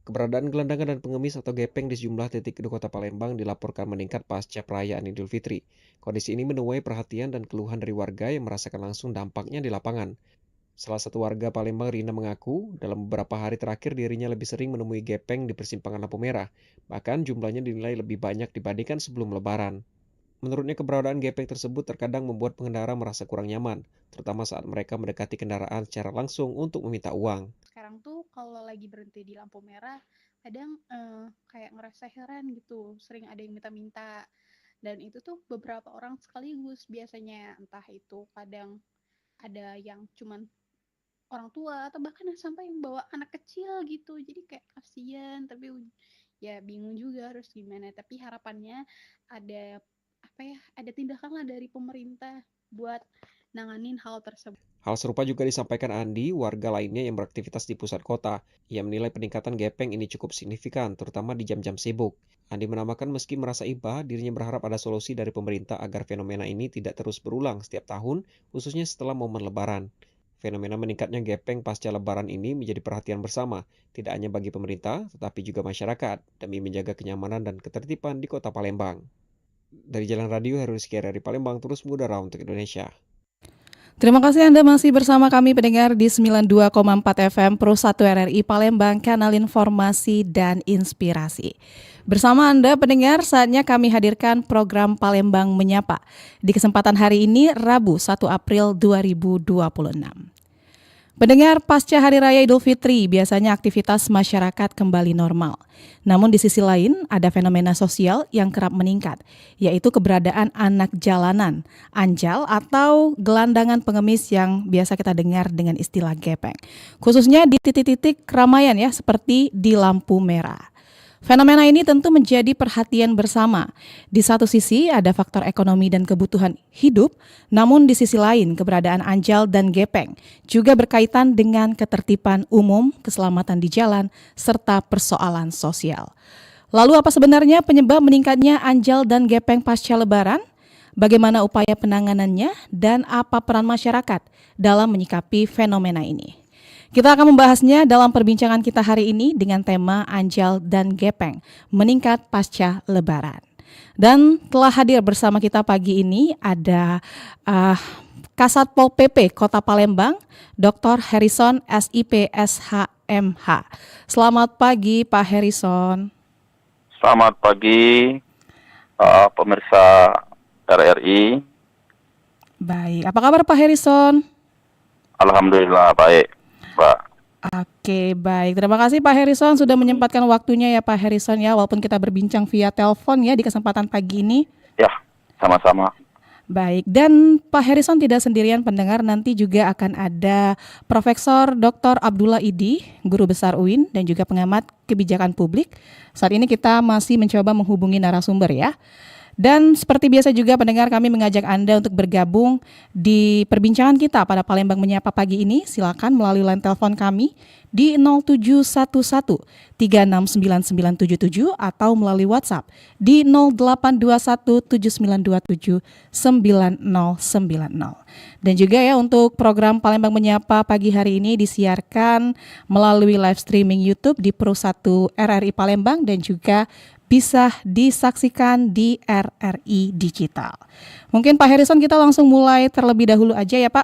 Keberadaan gelandangan dan pengemis atau gepeng di sejumlah titik di Kota Palembang dilaporkan meningkat pasca perayaan Idul Fitri. Kondisi ini menuai perhatian dan keluhan dari warga yang merasakan langsung dampaknya di lapangan. Salah satu warga Palembang, Rina, mengaku dalam beberapa hari terakhir dirinya lebih sering menemui gepeng di persimpangan lampu merah. Bahkan jumlahnya dinilai lebih banyak dibandingkan sebelum Lebaran. Menurutnya keberadaan gepeng tersebut terkadang membuat pengendara merasa kurang nyaman, terutama saat mereka mendekati kendaraan secara langsung untuk meminta uang. Sekarang tuh kalau lagi berhenti di lampu merah, kadang kayak ngerasa heran gitu, sering ada yang minta-minta. Dan itu tuh beberapa orang sekaligus biasanya, entah itu kadang ada yang cuman orang tua atau bahkan sampai yang bawa anak kecil gitu. Jadi kayak kasihan, tapi ya bingung juga harus gimana. Tapi harapannya ada apa ya? Ada tindakan lah dari pemerintah buat nanganin hal tersebut. Hal serupa juga disampaikan Andi, warga lainnya yang beraktivitas di pusat kota. Ia menilai peningkatan gepeng ini cukup signifikan, terutama di jam-jam sibuk. Andi menambahkan meski merasa iba, dirinya berharap ada solusi dari pemerintah agar fenomena ini tidak terus berulang setiap tahun, khususnya setelah momen Lebaran. Fenomena meningkatnya gepeng pasca Lebaran ini menjadi perhatian bersama, tidak hanya bagi pemerintah, tetapi juga masyarakat, demi menjaga kenyamanan dan ketertiban di kota Palembang. Dari Jalan Radio, Heru Rizky dari Palembang, terus mengudara untuk Indonesia. Terima kasih Anda masih bersama kami pendengar di 92,4 FM Pro 1 RRI Palembang, kanal informasi dan inspirasi. Bersama Anda pendengar, saatnya kami hadirkan program Palembang Menyapa. Di kesempatan hari ini, Rabu 1 April 2026. Pendengar, pasca Hari Raya Idul Fitri, biasanya aktivitas masyarakat kembali normal. Namun di sisi lain, ada fenomena sosial yang kerap meningkat, yaitu keberadaan anak jalanan, anjal atau gelandangan pengemis yang biasa kita dengar dengan istilah gepeng. Khususnya di titik-titik keramaian ya, seperti di lampu merah. Fenomena ini tentu menjadi perhatian bersama. Di satu sisi ada faktor ekonomi dan kebutuhan hidup, namun di sisi lain keberadaan anjal dan gepeng juga berkaitan dengan ketertiban umum, keselamatan di jalan, serta persoalan sosial. Lalu apa sebenarnya penyebab meningkatnya anjal dan gepeng pasca Lebaran? Bagaimana upaya penanganannya dan apa peran masyarakat dalam menyikapi fenomena ini? Kita akan membahasnya dalam perbincangan kita hari ini dengan tema Anjal dan Gepeng meningkat pasca Lebaran. Dan telah hadir bersama kita pagi ini ada Kasatpol PP Kota Palembang, Dr. Harrison SIP SHMH. Selamat pagi Pak Harrison. Selamat pagi pemirsa RRI. Baik, apa kabar Pak Harrison? Alhamdulillah baik, Mbak. Oke, baik. Terima kasih Pak Harrison sudah menyempatkan waktunya ya Pak Harrison ya, walaupun kita berbincang via telepon ya di kesempatan pagi ini. Ya, sama-sama. Baik, dan Pak Harrison tidak sendirian pendengar, nanti juga akan ada Profesor Dr. Abdullah Idi, Guru Besar UIN dan juga pengamat kebijakan publik. Saat ini kita masih mencoba menghubungi narasumber ya. Dan seperti biasa juga pendengar, kami mengajak Anda untuk bergabung di perbincangan kita pada Palembang Menyapa pagi ini. Silakan melalui line telepon kami di 0711 369977 atau melalui WhatsApp di 0821 7927 9090. Dan juga ya untuk program Palembang Menyapa pagi hari ini disiarkan melalui live streaming YouTube di Pro 1 RRI Palembang dan juga bisa disaksikan di RRI Digital. Mungkin Pak Harrison kita langsung mulai terlebih dahulu aja ya Pak.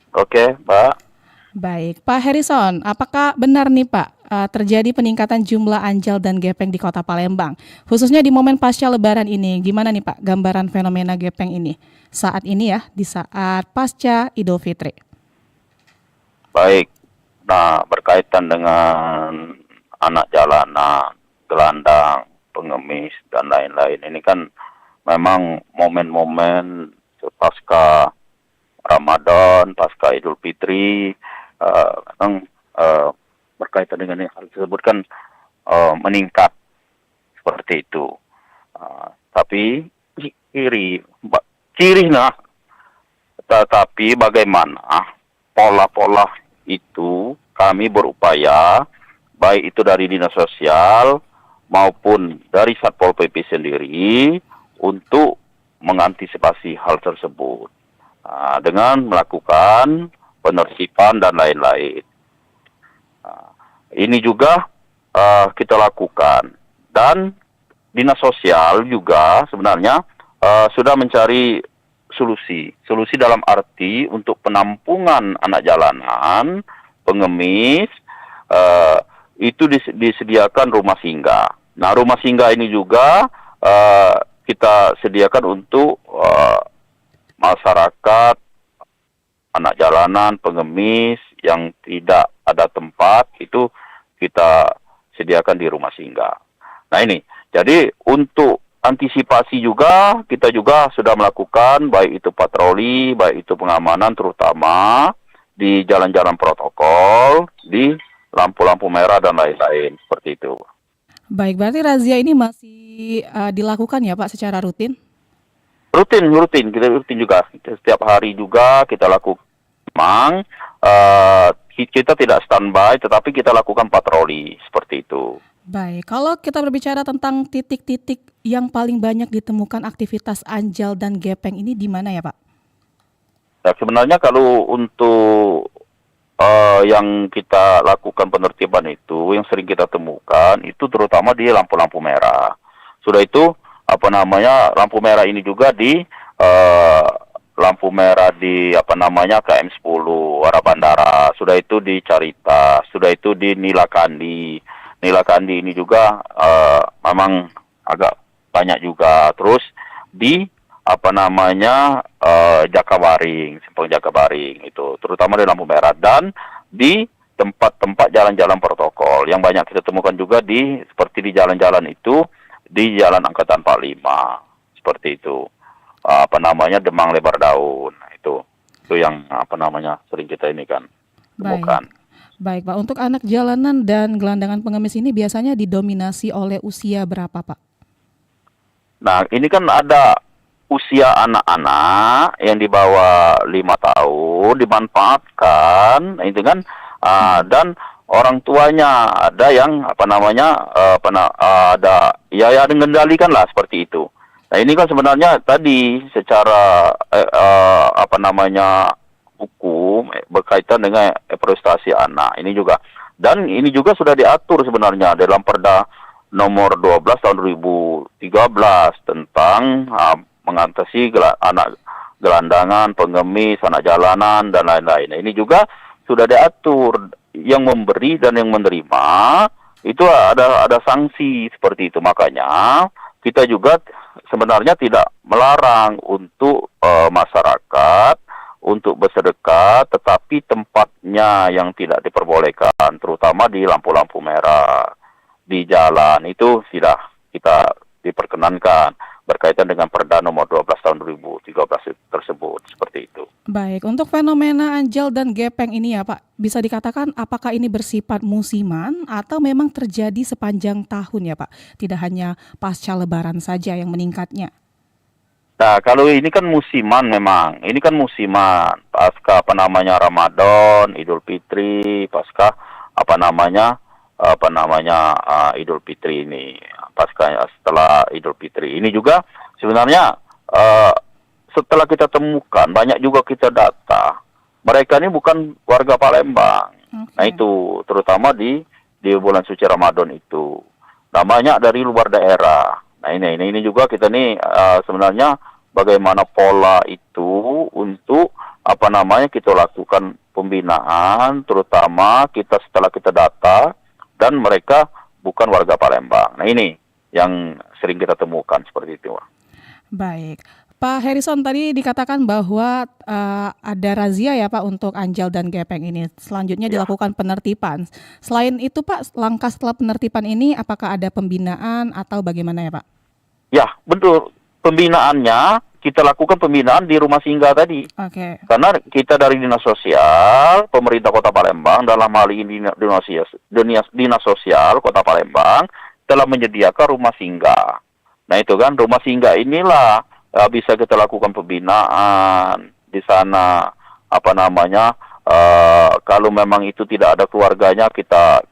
Oke, Mbak. Baik, Pak Harrison, apakah benar nih Pak terjadi peningkatan jumlah anjal dan gepeng di Kota Palembang? Khususnya di momen pasca Lebaran ini, gimana nih Pak gambaran fenomena gepeng ini saat ini ya, di saat pasca Idul Fitri? Baik. Nah, berkaitan dengan anak jalanan, gelandang, pengemis, dan lain-lain. Ini kan memang momen-momen pasca Ramadan, pasca Idul Fitri, memang berkaitan dengan hal tersebut kan meningkat seperti itu. Tapi ciri nah, tetapi bagaimana pola-pola itu kami berupaya, baik itu dari Dinas Sosial maupun dari Satpol PP sendiri untuk mengantisipasi hal tersebut dengan melakukan penertiban dan lain-lain. Ini juga kita lakukan. Dan dinas sosial juga sebenarnya sudah mencari solusi dalam arti untuk penampungan anak jalanan, pengemis, itu disediakan rumah singgah. Nah, rumah singgah ini juga kita sediakan untuk masyarakat, anak jalanan, pengemis yang tidak ada tempat, itu kita sediakan di rumah singgah. Nah ini, jadi untuk antisipasi juga, kita juga sudah melakukan, baik itu patroli, baik itu pengamanan, terutama di jalan-jalan protokol, di lampu-lampu merah dan lain-lain, seperti itu. Baik, berarti razia ini masih dilakukan ya Pak secara rutin? Rutin, kita rutin juga. Setiap hari juga kita lakukan. Memang kita tidak standby, tetapi kita lakukan patroli, seperti itu. Baik, kalau kita berbicara tentang titik-titik yang paling banyak ditemukan aktivitas anjal dan gepeng ini di mana ya Pak? Nah, sebenarnya kalau untuk yang kita lakukan penertiban itu, yang sering kita temukan, itu terutama di lampu-lampu merah. Sudah itu, lampu merah ini juga di lampu merah di KM 10 arah bandara, sudah itu di Carita, sudah itu di Nilakandi. Nilakandi ini juga memang agak banyak juga. Terus di Jakabaring, simpang Jakabaring itu, terutama di lampu merah, dan di tempat-tempat jalan-jalan protokol yang banyak kita temukan juga seperti di jalan-jalan itu, di Jalan Angkatan 45, seperti itu. Demang lebar daun. Itu yang sering kita ini kan temukan. Baik Pak, untuk anak jalanan dan gelandangan pengemis ini biasanya didominasi oleh usia berapa Pak? Nah, ini kan ada usia anak-anak yang di bawah 5 tahun dimanfaatkan, itu kan, dan orang tuanya ada yang ada mengendalikan lah, seperti itu. Nah, ini kan sebenarnya tadi secara hukum berkaitan dengan prestasi anak ini juga, dan ini juga sudah diatur sebenarnya dalam Perda nomor 12 tahun 2013 tentang mengatasi anak gelandangan, pengemis, anak jalanan dan lain-lain. Nah, ini juga sudah diatur, yang memberi dan yang menerima itu ada sanksi seperti itu. Makanya kita juga sebenarnya tidak melarang untuk masyarakat untuk bersedekah, tetapi tempatnya yang tidak diperbolehkan, terutama di lampu-lampu merah, di jalan, itu tidak kita diperkenankan berkaitan dengan Perda nomor 12 tahun 2013 tersebut, seperti itu. Baik, untuk fenomena anjal dan gepeng ini ya Pak, bisa dikatakan apakah ini bersifat musiman atau memang terjadi sepanjang tahun ya Pak? Tidak hanya pasca Lebaran saja yang meningkatnya. Nah, kalau ini kan musiman memang. Ini kan musiman. Pasca Ramadan, Idul Fitri, pasca Idul Fitri ini. Pasca setelah Idul Fitri. Ini juga sebenarnya setelah kita temukan, banyak juga kita data. Mereka ini bukan warga Palembang. Okay. Nah, itu terutama di bulan suci Ramadan itu. Namanya dari luar daerah. Nah, ini juga kita nih sebenarnya bagaimana pola itu untuk kita lakukan pembinaan, terutama setelah kita data dan mereka bukan warga Palembang. Nah, ini yang sering kita temukan seperti itu. Baik. Pak Harrison, tadi dikatakan bahwa ada razia ya Pak untuk anjal dan gepeng ini. Selanjutnya dilakukan penertiban. Selain itu Pak, langkah setelah penertiban ini apakah ada pembinaan atau bagaimana ya Pak? Ya, betul. Pembinaannya, kita lakukan pembinaan di rumah singgah tadi. Oke. Karena kita dari Dinas Sosial, pemerintah Kota Palembang, dalam hal ini Dinas Sosial Kota Palembang, telah menyediakan rumah singgah. Nah, itu kan, rumah singgah inilah bisa kita lakukan pembinaan di sana. Kalau memang itu tidak ada keluarganya, kita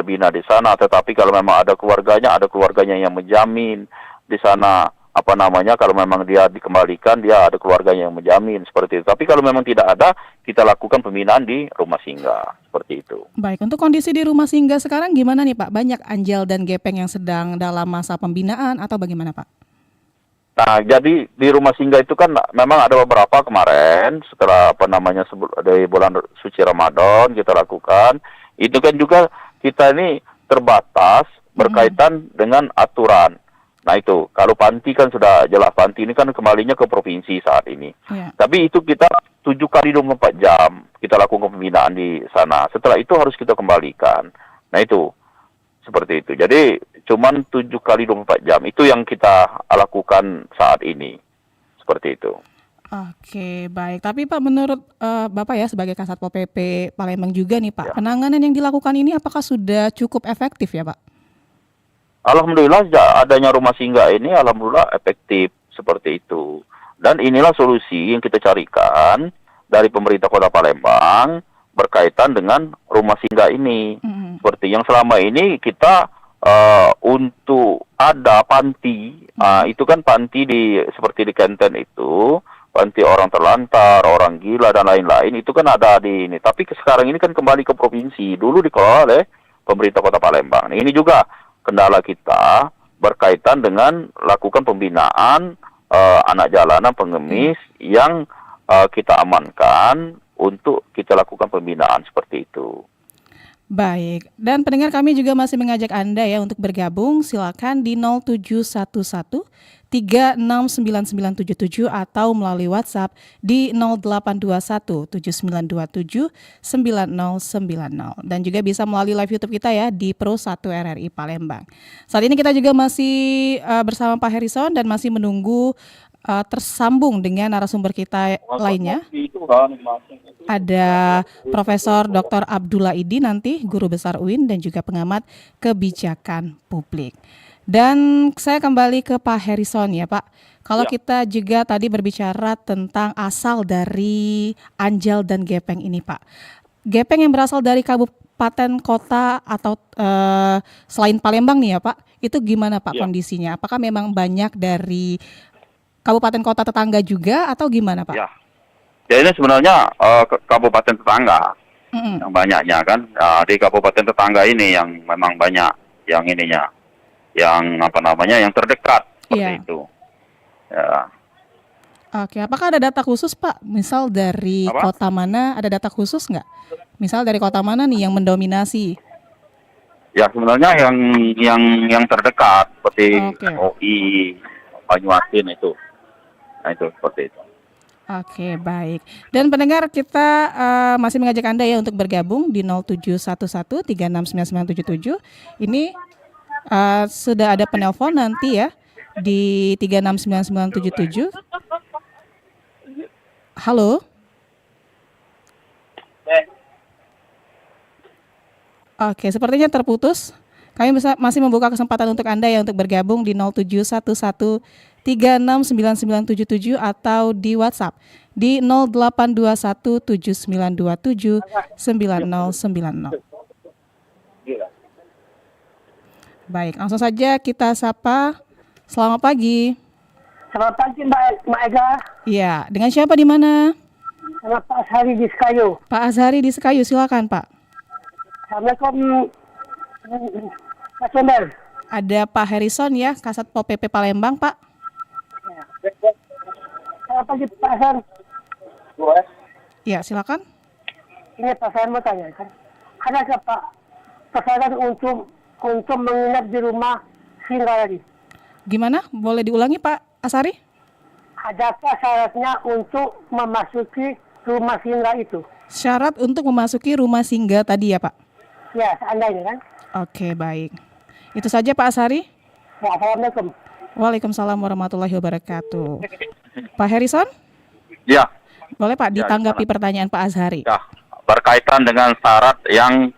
bina di sana. Tetapi kalau memang ada keluarganya yang menjamin di sana kalau memang dia dikembalikan, dia ada keluarganya yang menjamin seperti itu. Tapi kalau memang tidak ada, kita lakukan pembinaan di rumah singgah seperti itu. Baik, untuk kondisi di rumah singgah sekarang gimana nih Pak? Banyak anjal dan gepeng yang sedang dalam masa pembinaan atau bagaimana Pak? Nah, jadi di rumah singgah itu kan memang ada beberapa kemarin setelah dari bulan suci Ramadan kita lakukan. Itu kan juga kita ini terbatas berkaitan dengan aturan. Nah itu, kalau panti kan sudah jelas, panti ini kan kembalinya ke provinsi saat ini. Yeah. Tapi itu kita 7 kali 24 jam kita lakukan pembinaan di sana. Setelah itu harus kita kembalikan. Nah itu, seperti itu. Jadi cuman 7 kali 24 jam. Itu yang kita lakukan saat ini. Seperti itu. Oke, baik. Tapi Pak, menurut Bapak ya sebagai Kasatpol PP Palembang juga nih Pak, Ya. penanganan yang dilakukan ini apakah sudah cukup efektif ya Pak? Alhamdulillah adanya rumah singgah ini alhamdulillah efektif seperti itu. Dan inilah solusi yang kita carikan dari pemerintah Kota Palembang berkaitan dengan rumah singgah ini. Seperti yang selama ini kita untuk ada panti, itu kan panti seperti di Kenten itu, panti orang terlantar, orang gila dan lain-lain, itu kan ada di ini. Tapi sekarang ini kan kembali ke provinsi, dulu dikelola oleh pemerintah Kota Palembang. Ini juga kendala kita berkaitan dengan lakukan pembinaan anak jalanan pengemis yang kita amankan untuk kita lakukan pembinaan seperti itu. Baik, dan pendengar kami juga masih mengajak Anda ya untuk bergabung, silakan di 0711 369977 atau melalui WhatsApp di 0821 7927 9090 dan juga bisa melalui live YouTube kita ya di Pro 1 RRI Palembang. Saat ini kita juga masih bersama Pak Harrison dan masih menunggu tersambung dengan narasumber kita lainnya. Ada Profesor Dr. Abdullah Idi nanti, Guru Besar UIN dan juga pengamat kebijakan publik. Dan saya kembali ke Pak Harrison ya Pak. Kalau kita juga tadi berbicara tentang asal dari anjal dan gepeng ini Pak. Gepeng yang berasal dari kabupaten, kota atau selain Palembang nih ya Pak, itu gimana Pak kondisinya? Apakah memang banyak dari kabupaten kota tetangga juga atau gimana Pak? Ya, ini sebenarnya kabupaten tetangga yang banyaknya kan. Di kabupaten tetangga ini yang memang banyak yang ininya, yang yang terdekat seperti itu. Ya. Oke, apakah ada data khusus Pak? Misal dari kota mana, ada data khusus nggak? Misal dari kota mana nih yang mendominasi? Ya sebenarnya yang terdekat seperti OI, Banyuasin itu. Nah itu seperti itu. Oke, baik. Dan pendengar kita masih mengajak Anda ya untuk bergabung di 0711 369977. Ini sudah ada penelpon nanti ya di 369977. Halo. Oke, sepertinya terputus. Kami masih membuka kesempatan untuk Anda ya untuk bergabung di 0711 369977 atau di WhatsApp di 0821 7927 9090. Baik, langsung saja kita sapa. Selamat pagi. Selamat pagi Mbak Ega. Iya, dengan siapa di mana? Sama Pak Azhari di Sekayu. Pak Azhari di Sekayu, silakan Pak. Assalamualaikum. Nasional. Ada Pak Harrison ya, Kasatpol PP Palembang Pak. Selamat pagi Pak Hasan. Ya, silakan. Ini Pak Hasan mau tanya kan. Adakah Pak persyaratan untuk menginap di rumah singgah tadi? Gimana? Boleh diulangi Pak Asari? Adakah syaratnya untuk memasuki rumah singgah itu? Syarat untuk memasuki rumah singgah tadi ya Pak? Ya, seandainya kan. Oke, baik. Itu saja Pak Asari. Ya, Assalamualaikum. Waalaikumsalam warahmatullahi wabarakatuh. Pak Harrison? Ya. Boleh Pak ditanggapi pertanyaan Pak Azhari? Ya, berkaitan dengan syarat yang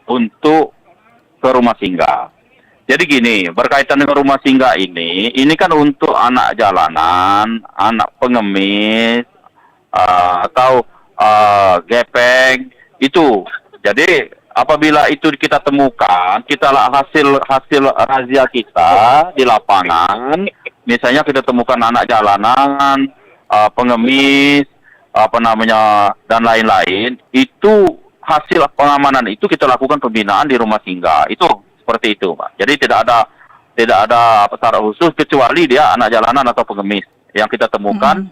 untuk ke rumah singgah. Jadi gini, berkaitan dengan rumah singgah ini kan untuk anak jalanan, anak pengemis, atau gepeng, itu. Jadi apabila itu kita temukan, hasil razia kita di lapangan, misalnya kita temukan anak jalanan, pengemis, dan lain-lain, itu hasil pengamanan itu kita lakukan pembinaan di rumah singgah. Itu seperti itu, Pak. Jadi tidak ada syarat khusus kecuali dia anak jalanan atau pengemis yang kita temukan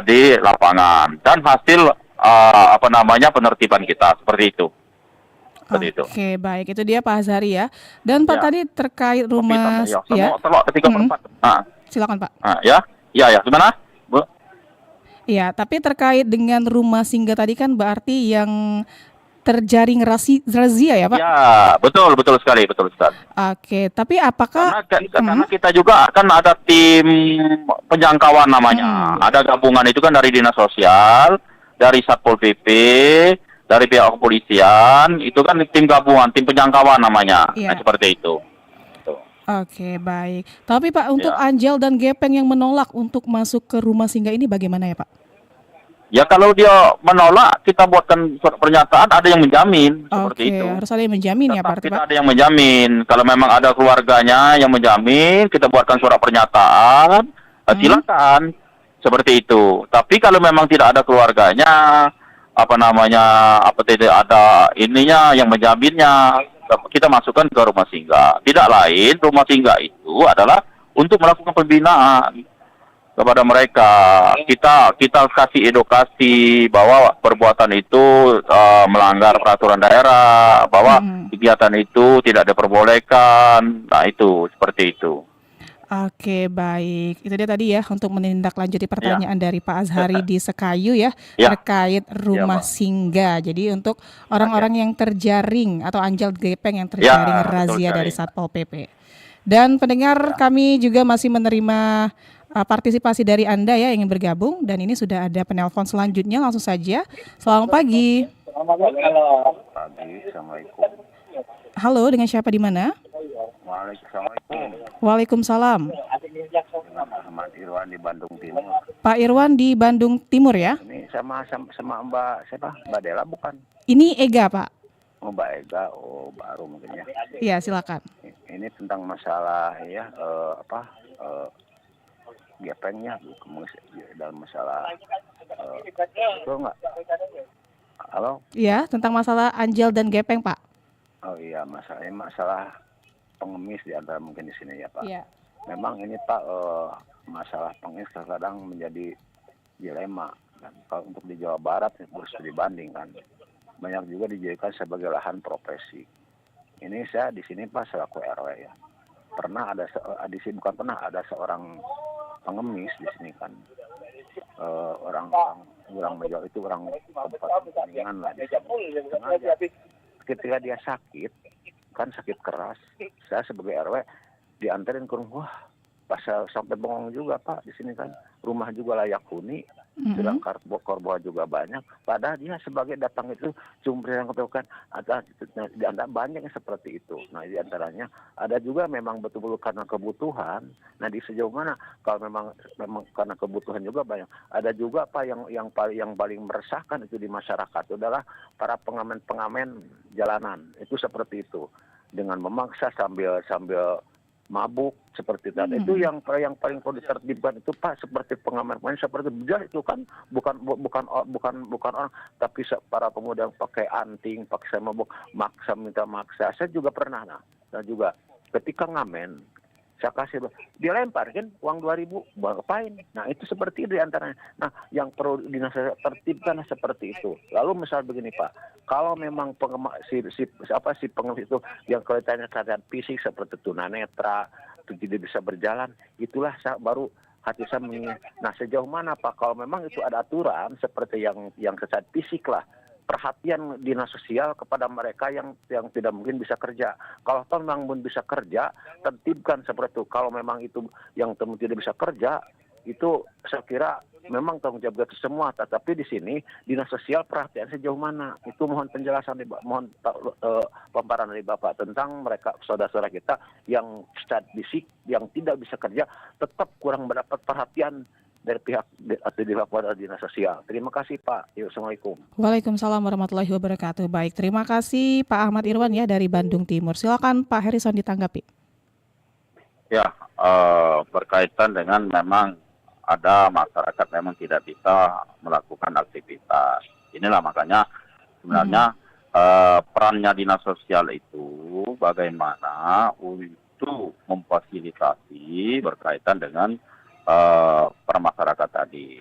di lapangan dan hasil penertiban kita seperti itu. Oke, baik. Itu dia Pak Azhari ya. Dan Pak tadi terkait rumah silakan Pak. Ya, gimana? Bu? Ya, tapi terkait dengan rumah singgah tadi kan berarti yang terjaring razia ya Pak? Ya, betul sekali. Oke, tapi apakah karena kita juga kan ada tim penjangkauan namanya. Ada gabungan itu kan dari Dinas Sosial, dari Satpol PP, dari pihak kepolisian, itu kan tim gabungan, tim penjangkauan namanya. Nah, seperti itu. Oke, baik. Tapi Pak, untuk Anjal dan Gepeng yang menolak untuk masuk ke rumah singgah ini bagaimana ya Pak? Ya kalau dia menolak, kita buatkan surat pernyataan, ada yang menjamin seperti itu. Harus ada yang menjamin ya Pak? Kita ada yang menjamin. Kalau memang ada keluarganya yang menjamin, kita buatkan surat pernyataan, silakan seperti itu. Tapi kalau memang tidak ada keluarganya, tidak ada ininya yang menjaminnya, kita masukkan ke rumah singgah. Tidak lain, rumah singgah itu adalah untuk melakukan pembinaan kepada mereka. Kita kasih edukasi bahwa perbuatan itu melanggar peraturan daerah, bahwa kegiatan itu tidak diperbolehkan. Nah, itu seperti itu. Oke, baik. Itu dia tadi ya untuk menindaklanjuti pertanyaan dari Pak Azhari di Sekayu ya, terkait rumah singgah. Jadi untuk orang-orang yang terjaring atau Anjal Gepeng yang terjaring razia dari Satpol PP. Dan pendengar kami juga masih menerima partisipasi dari Anda ya yang ingin bergabung, dan ini sudah ada penelpon selanjutnya, langsung saja. Selamat pagi. Assalamualaikum. Halo, dengan siapa di mana? Waalaikumsalam. Ahmad Irwan di Bandung Timur. Pak Irwan di Bandung Timur ya? Ini sama Mbak siapa? Mbak Dela bukan? Ini Ega Pak. Oh, Mbak Ega, baru mungkin ya. Iya, silakan. Ini tentang masalah ya gepengnya dalam masalah betul nggak? Halo? Iya, tentang masalah Anjal dan Gepeng Pak. Oh iya, masalah pengemis di antara mungkin di sini ya Pak. Iya. Memang ini Pak masalah pengemis kadang menjadi dilema. Dan kalau untuk di Jawa Barat harus dibandingkan, banyak juga dijadikan sebagai lahan profesi. Ini saya di sini Pak selaku RW ya. Pernah ada ada seorang pengemis di sini kan. Orang menjual itu orang kepentingan lah. Ketika dia sakit keras, saya sebagai RW diantarin ke rumah. Pas sampai bengong juga Pak di sini kan, rumah juga layak huni, sedang korban juga banyak. Padahal dia sebagai datang itu cuma yang katakan ada di antara banyak yang seperti itu. Nah di antaranya ada juga memang betul-betul karena kebutuhan. Nah di sejauh mana kalau memang karena kebutuhan juga banyak. Ada juga Pak yang paling meresahkan itu di masyarakat itu adalah para pengamen jalanan. Itu seperti itu dengan memaksa sambil mabuk seperti tadi. Itu yang paling perlu ditertibkan itu Pak, seperti pengamen seperti bejar itu kan bukan orang, tapi para pemuda yang pakai anting, pakai mabuk, minta maksa. Saya juga pernah dan juga ketika ngamen saya kasih dia lempar kan uang 2.000 buat ngapain. Nah itu seperti itu diantaranya. Nah yang perlu tertibkan seperti itu. Lalu misal begini Pak, kalau memang si pengemis itu yang kelihatannya keadaan fisik seperti tunanetra itu tidak bisa berjalan, itulah baru hati saya mengingat. Nah sejauh mana Pak kalau memang itu ada aturan seperti yang secara fisik lah, perhatian dinas sosial kepada mereka yang tidak mungkin bisa kerja. Kalau memang pun bisa kerja, tertibkan seperti itu. Kalau memang itu yang tidak bisa kerja, itu saya kira memang tanggung jawab kita semua. Tetapi di sini dinas sosial perhatian sejauh mana? Itu mohon penjelasan, mohon paparan dari Bapak tentang mereka saudara-saudara kita yang secara fisik yang tidak bisa kerja tetap kurang mendapat perhatian dari pihak atau dilakukan oleh dinas sosial. Terima kasih Pak. Yuk, Assalamualaikum. Waalaikumsalam warahmatullahi wabarakatuh. Baik, terima kasih Pak Ahmad Irwan ya dari Bandung Timur. Silakan Pak Harrison ditanggapi. Ya, berkaitan dengan memang ada masyarakat memang tidak bisa melakukan aktivitas. Inilah makanya sebenarnya perannya dinas sosial itu bagaimana untuk memfasilitasi berkaitan dengan permasyarakat tadi.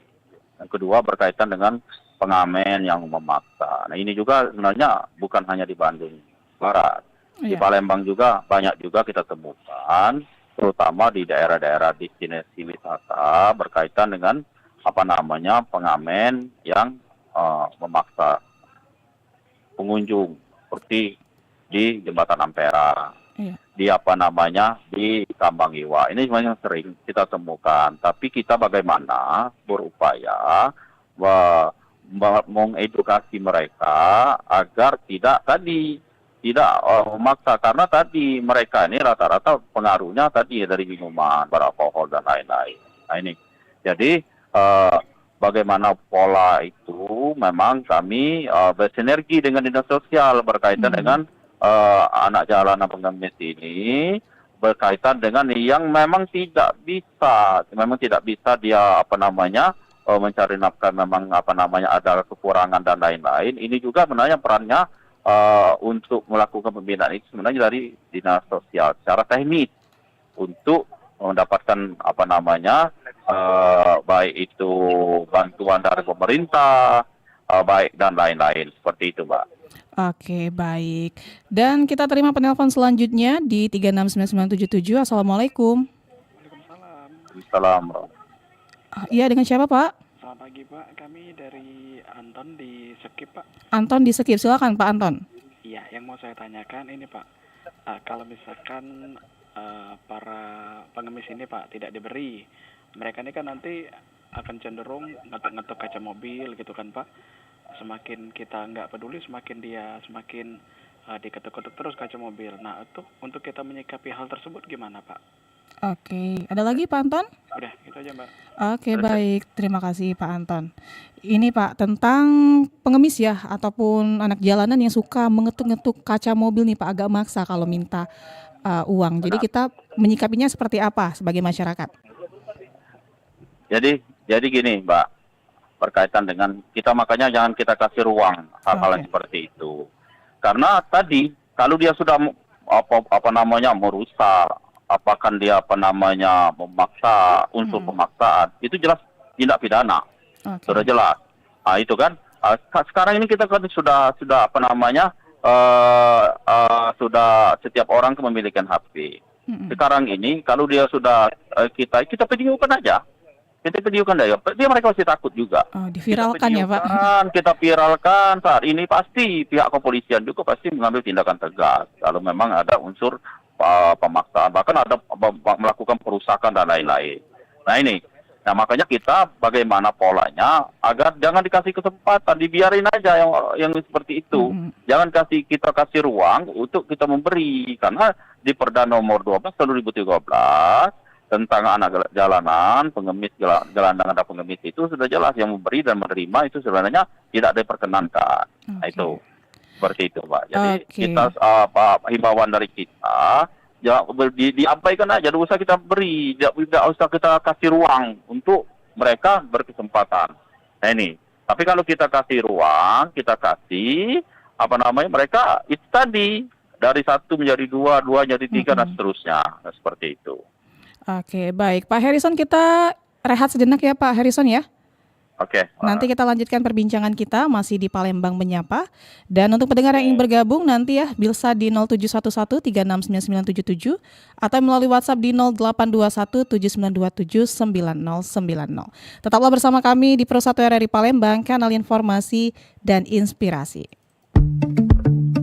Yang kedua berkaitan dengan pengamen yang memaksa. Nah ini juga sebenarnya bukan hanya di Bandung Barat. Di Palembang juga banyak juga kita temukan, terutama di daerah-daerah destinasi wisata berkaitan dengan pengamen yang memaksa pengunjung seperti di Jembatan Ampera, di di Kambang Iwa. Ini sebenarnya sering kita temukan, tapi kita bagaimana berupaya mengedukasi mereka agar tidak memaksa, karena tadi mereka ini rata-rata pengaruhnya tadi dari minuman, beralkohol dan lain-lain. Nah ini, jadi bagaimana pola itu memang kami bersinergi dengan dinas sosial berkaitan dengan anak jalanan pengemis ini, berkaitan dengan yang memang tidak bisa dia mencari nafkah, memang ada kekurangan dan lain-lain. Ini juga sebenarnya perannya untuk melakukan pembinaan itu sebenarnya dari dinas sosial secara teknis untuk mendapatkan baik itu bantuan dari pemerintah, baik dan lain-lain seperti itu, Mbak. Oke, baik. Dan kita terima penelpon selanjutnya di 369977. Assalamualaikum. Waalaikumsalam. Iya, dengan siapa, Pak? Selamat pagi, Pak. Kami dari Anton di Sekip, Pak. Anton di Sekip, silakan Pak Anton. Iya, yang mau saya tanyakan ini, Pak. Kalau misalkan para pengemis ini, Pak, tidak diberi, mereka ini kan nanti akan cenderung ngetuk-ngetuk kaca mobil gitu kan, Pak. Semakin kita nggak peduli, semakin diketuk-ketuk terus kaca mobil. Nah, untuk kita menyikapi hal tersebut gimana, Pak? Oke, ada lagi Pak Anton? Udah, gitu aja, Mbak. Oke, baik. Terima kasih Pak Anton. Ini Pak, tentang pengemis ya, ataupun anak jalanan yang suka mengetuk-ngetuk kaca mobil nih Pak, agak maksa kalau minta uang. Jadi kita menyikapinya seperti apa sebagai masyarakat? Jadi gini, Mbak, berkaitan dengan kita, makanya jangan kita kasih ruang hal-hal yang seperti itu. Karena tadi kalau dia sudah merusak, apakah dia memaksa, unsur pemaksaan, itu jelas tindak pidana. Sudah jelas. Nah, itu kan. Sekarang ini kita kan sudah setiap orang memiliki HP. Sekarang ini kalau dia sudah kita videokan aja. Kita videokan aja. Dia mereka pasti takut juga. Diviralkan ya, Pak. Kita viralkan saat ini, pasti pihak kepolisian juga pasti mengambil tindakan tegas kalau memang ada unsur pemaksaan, bahkan ada melakukan perusakan dan lain-lain. Nah makanya kita bagaimana polanya agar jangan dikasih kesempatan, dibiarin aja yang seperti itu. Jangan kita kasih ruang untuk kita memberi, karena di Perda nomor 12 tahun 2013 tentang anak jalanan, pengemis, gelandang anak pengemis itu sudah jelas yang memberi dan menerima itu sebenarnya tidak diperkenankan. Nah itu seperti itu, Pak. Jadi kita himbauan dari kita diabaikan aja, tidak usah kita beri, tidak usah kita kasih ruang untuk mereka berkesempatan. Nah ini, tapi kalau kita kasih ruang, kita kasih mereka itu tadi dari 1 menjadi 2, 2 menjadi 3 dan seterusnya. Nah, seperti itu. Oke, baik. Pak Harrison, kita rehat sejenak ya Pak Harrison ya. Oke. Nanti kita lanjutkan perbincangan kita masih di Palembang Menyapa. Dan untuk pendengar yang ingin bergabung nanti ya bisa di 0711369977 atau melalui WhatsApp di 082179279090. Tetaplah bersama kami di Pro 1 RRI Palembang, kanal informasi dan inspirasi.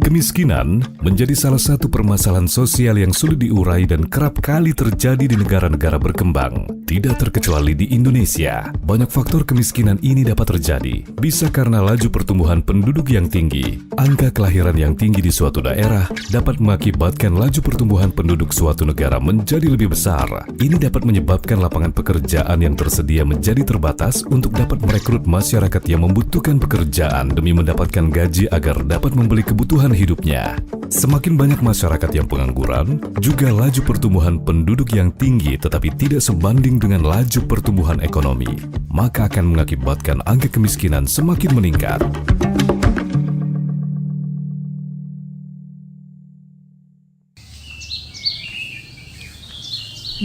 Kemiskinan menjadi salah satu permasalahan sosial yang sulit diurai dan kerap kali terjadi di negara-negara berkembang. Tidak terkecuali di Indonesia, banyak faktor kemiskinan ini dapat terjadi. Bisa karena laju pertumbuhan penduduk yang tinggi, angka kelahiran yang tinggi di suatu daerah dapat mengakibatkan laju pertumbuhan penduduk suatu negara menjadi lebih besar. Ini dapat menyebabkan lapangan pekerjaan yang tersedia menjadi terbatas untuk dapat merekrut masyarakat yang membutuhkan pekerjaan demi mendapatkan gaji agar dapat membeli kebutuhan hidupnya. Semakin banyak masyarakat yang pengangguran, juga laju pertumbuhan penduduk yang tinggi tetapi tidak sebanding dengan laju pertumbuhan ekonomi, maka akan mengakibatkan angka kemiskinan semakin meningkat.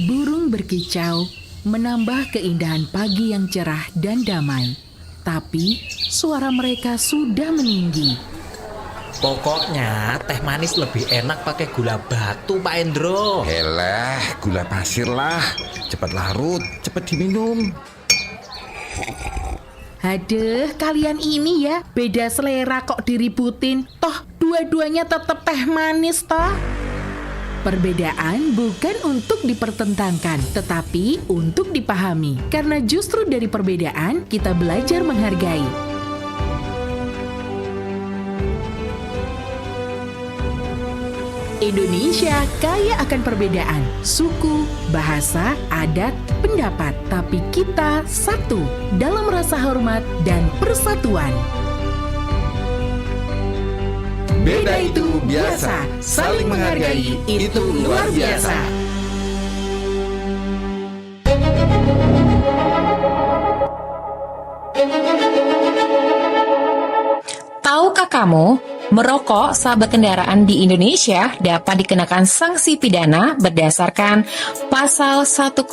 Burung berkicau menambah keindahan pagi yang cerah dan damai, tapi suara mereka sudah meninggi. Pokoknya teh manis lebih enak pakai gula batu, Pak Endro. Elah, gula pasir lah. Cepat larut, cepat diminum. Haduh, kalian ini ya beda selera kok diributin. Toh dua-duanya tetap teh manis toh. Perbedaan bukan untuk dipertentangkan, tetapi untuk dipahami. Karena justru dari perbedaan kita belajar menghargai. Indonesia kaya akan perbedaan, suku, bahasa, adat, pendapat. Tapi kita satu dalam rasa hormat dan persatuan. Beda itu biasa, saling menghargai itu luar biasa. Tahukah kamu, merokok saat berkendaraan di Indonesia dapat dikenakan sanksi pidana berdasarkan Pasal 106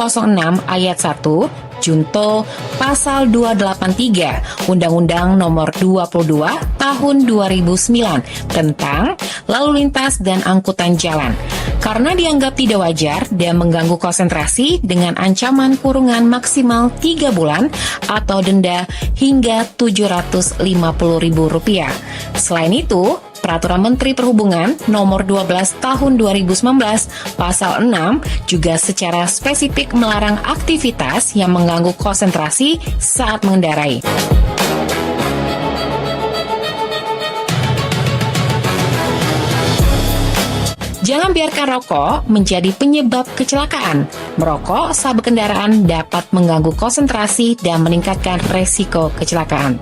Ayat 1, Junto Pasal 283 Undang-Undang Nomor 22 Tahun 2009 tentang Lalu Lintas dan Angkutan Jalan. Karena dianggap tidak wajar dan mengganggu konsentrasi dengan ancaman kurungan maksimal 3 bulan atau denda hingga Rp750.000. Selain itu, Peraturan Menteri Perhubungan Nomor 12 Tahun 2019 Pasal 6 juga secara spesifik melarang aktivitas yang mengganggu konsentrasi saat mengendarai. Jangan biarkan rokok menjadi penyebab kecelakaan. Merokok saat berkendaraan dapat mengganggu konsentrasi dan meningkatkan resiko kecelakaan.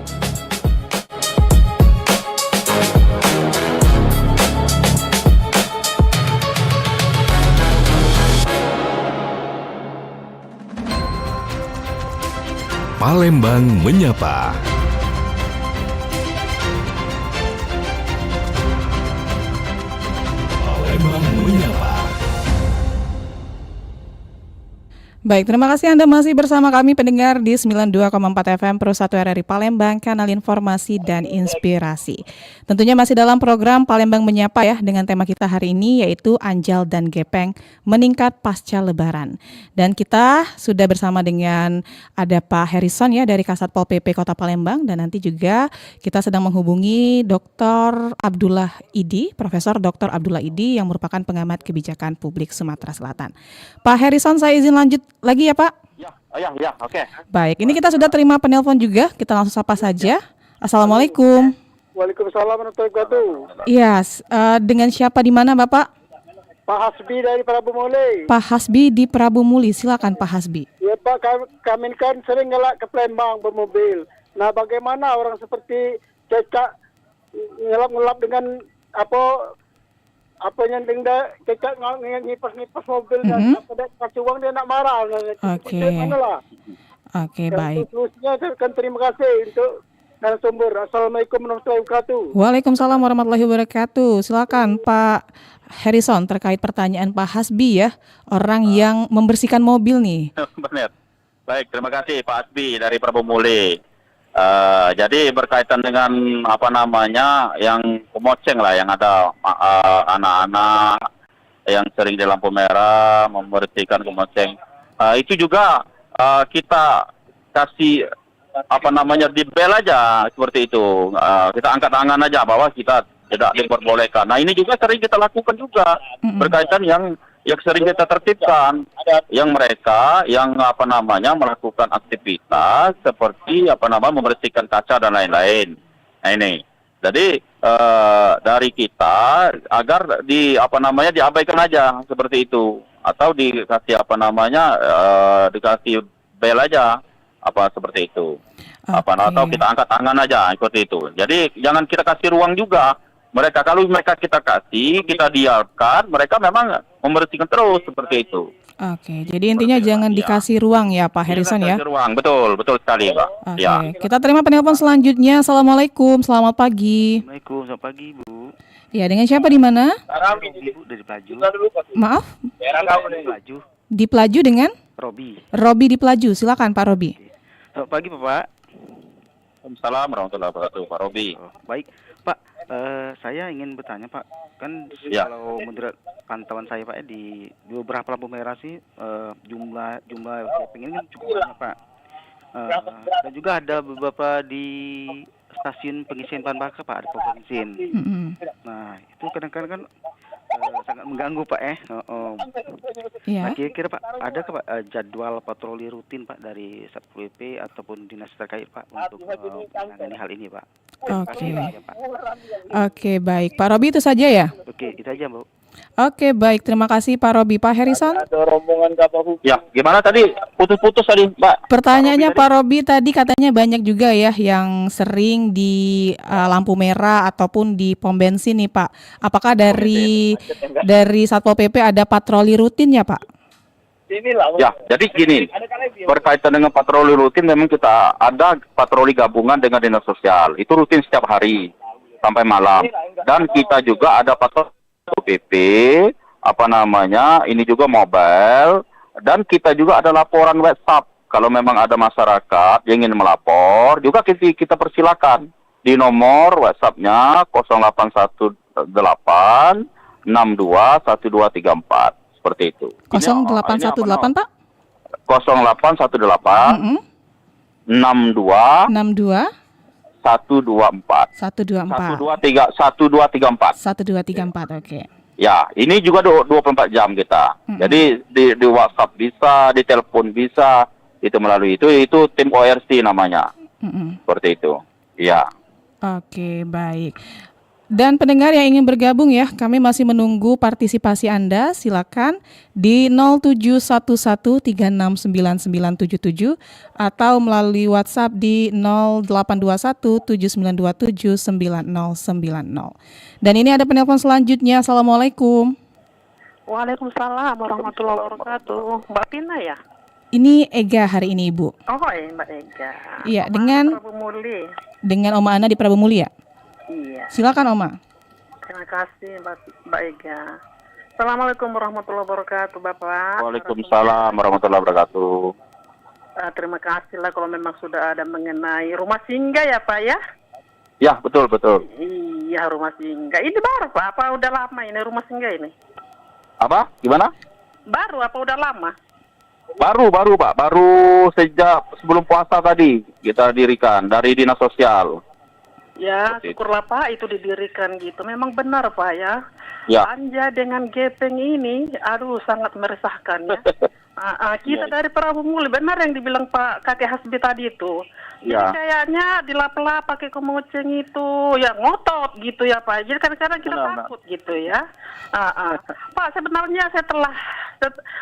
Palembang Menyapa. Palembang Menyapa. Baik, terima kasih Anda masih bersama kami pendengar di 92,4 FM Pro 1 RRI Palembang, kanal informasi dan inspirasi. Tentunya masih dalam program Palembang Menyapa ya, dengan tema kita hari ini yaitu Anjal dan Gepeng meningkat pasca Lebaran. Dan kita sudah bersama dengan ada Pak Harrison ya dari Kasatpol PP Kota Palembang, dan nanti juga kita sedang menghubungi Dr. Abdullah Idi, Profesor Dr. Abdullah Idi yang merupakan pengamat kebijakan publik Sumatera Selatan. Pak Harrison, saya izin lanjut lagi ya Pak? Ya, oke. Baik, ini kita sudah terima penelpon juga, kita langsung sapa saja. Assalamualaikum. Waalaikumsalam warahmatullahi wabarakatuh. Iya, dengan siapa di mana Bapak? Pak Hasbi dari Prabu Muli. Pak Hasbi di Prabu Muli, silakan Pak Hasbi. Ya Pak, kami kan sering ngelak ke Palembang bermobil. Nah bagaimana orang seperti Cecak ngelap-ngelap dengan apa yang tinggal Cecak ngipas mobil dan kasih uang dia nak marah. Oke, baik. Terusnya saya akan terima kasih untuk narasumber. Assalamualaikum warahmatullahi wabarakatuh. Waalaikumsalam warahmatullahi wabarakatuh. Silakan Pak Harrison terkait pertanyaan Pak Hasbi ya, orang yang membersihkan mobil nih. Benar. Baik, terima kasih Pak Hasbi dari Prabu Muli. Jadi berkaitan dengan yang pemoceng lah, yang ada anak-anak yang sering di lampu merah membersihkan pemoceng. Itu juga kita kasih dibel aja seperti itu. Kita angkat tangan aja bahwa kita tidak diperbolehkan. Nah ini juga sering kita lakukan juga berkaitan yang sering kita tertibkan, yang mereka yang melakukan aktivitas seperti membersihkan kaca dan lain-lain. Nah ini, jadi dari kita agar diabaikan aja seperti itu, atau dikasih dikasih bel aja seperti itu. Atau kita angkat tangan aja seperti itu. Jadi jangan kita kasih ruang juga. Kalau mereka kita kasih, kita diamkan, mereka memang membersihkan terus seperti itu. Oke, jadi intinya jangan dikasih ruang ya Pak Harrison ya. Kasih ruang, betul sekali Pak. Oke, Ya. kita terima penelpon selanjutnya. Assalamualaikum, selamat pagi. Assalamualaikum, selamat pagi Bu. Ya, dengan siapa di mana? Bu dari Pelaju. Maaf? Dari Pelaju. Di Pelaju dengan? Robi di Pelaju, silakan Pak Robi. Selamat pagi Bapak. Assalamualaikum warahmatullahi wabarakatuh, Pak Robi. Baik Pak, saya ingin bertanya Pak, kan kalau menurut pantauan saya Pak di beberapa lampu merah sih jumlah gepeng ini kan cukup banyak Pak. Dan juga ada beberapa di stasiun pengisian bahan bakar Pak, ada pom bensin. Nah itu kadang-kadang kan sangat mengganggu Pak Nah kira-kira Pak, ada Pak jadwal patroli rutin Pak dari Satpol PP ataupun dinas terkait Pak untuk menangani hal ini Pak? Oke, baik Pak Robi, itu saja ya? Oke, itu aja Bu. Oke, baik, terima kasih Pak Robi. Pak Harrison? Ada rombongan kapal. Ya, gimana tadi? Putus-putus tadi, Mbak. Pertanyaannya Pak Robi tadi katanya banyak juga ya yang sering di lampu merah ataupun di pom bensin nih Pak. Apakah dari Satpol PP ada patroli rutin ya Pak? Ya, jadi gini, berkaitan dengan patroli rutin memang kita ada patroli gabungan dengan dinas sosial. Itu rutin setiap hari sampai malam. Dan kita juga ada patroli PP, ini juga mobile, dan kita juga ada laporan WhatsApp. Kalau memang ada masyarakat yang ingin melapor, juga kita persilakan di nomor WhatsApp-nya 0818 621234 seperti itu. 0818 Pak? 0818 62 124 1234, oke. Ya, ini juga 24 jam kita. Jadi di WhatsApp bisa, di telepon bisa, itu melalui itu tim ORC namanya. Seperti itu. Ya. Oke, baik. Dan pendengar yang ingin bergabung ya, kami masih menunggu partisipasi Anda. Silakan di 0711369977 atau melalui WhatsApp di 082179279090. Dan ini ada penelpon selanjutnya. Assalamualaikum. Waalaikumsalam warahmatullahi wabarakatuh. Mbak Pina ya? Ini Ega hari ini Ibu. Oh Mbak Ega. Iya, dengan Oma Ana di Prabu Mulia. Iya. Silakan Oma. Terima kasih Mbak Ega. Assalamualaikum warahmatullahi wabarakatuh Bapak. Waalaikumsalam warahmatullahi wabarakatuh. Terima kasih lah kalau memang sudah ada mengenai rumah singgah ya Pak ya. Ya betul. Iya rumah singgah. Ini baru Pak, apa udah lama ini rumah singgah ini? Apa? Gimana? Baru apa udah lama? Baru Pak, baru sejak sebelum puasa tadi kita dirikan dari dinas sosial. Ya, syukurlah Pak itu didirikan gitu. Memang benar Pak ya. Ya. Anja dengan gepeng ini, aduh sangat meresahkan ya. Kita dari Prabu Muli, benar yang dibilang Pak Kakek Hasbi tadi itu. Jadi kayaknya dilap-lap pakai kemoceng itu, ya ngotot gitu ya Pak. Jadi kadang-kadang kita takut gitu ya. Pak sebenarnya